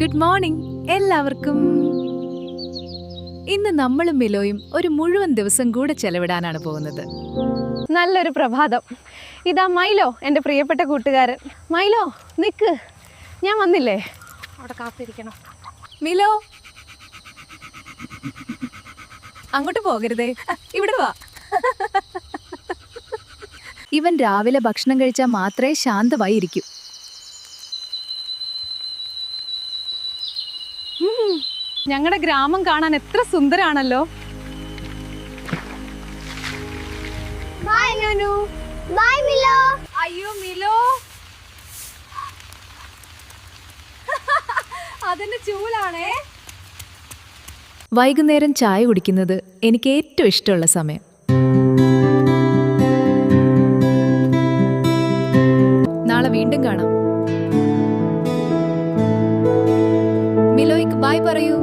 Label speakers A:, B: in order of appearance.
A: Good morning എല്ലാവർക്കും. ഇന്ന് നമ്മളും മിലോയും ഒരു മുഴുവൻ ദിവസം കൂടെ ചെലവിടാനാണ് പോകുന്നത്.
B: നല്ലൊരു പ്രഭാതം. ഇതാ മൈലോ, എൻ്റെ പ്രിയപ്പെട്ട കൂട്ടുകാരൻ. മൈലോ നിക്ക്, ഞാൻ വന്നില്ലേ, അവിടെ കാത്തിരിക്കണം.
A: മിലോ, അങ്ങോട്ട് പോകരുതേ, ഇവിടെ വാ. ഇവൻ രാവിലെ ഭക്ഷണം കഴിച്ചാൽ മാത്രമേ ശാന്തമായി ഇരിക്കൂ.
B: ഞങ്ങളുടെ ഗ്രാമം കാണാൻ എത്ര സുന്ദരാണല്ലോ.
A: അയ്യോ മിലോ, അതിന്റെ ചൂലാണേ. വൈകുന്നേരം ചായ കുടിക്കുന്നത് എനിക്ക് ഏറ്റവും ഇഷ്ടമുള്ള സമയം. നാളെ വീണ്ടും കാണാം. മിലോയ്ക്ക് ബൈ പറയൂ.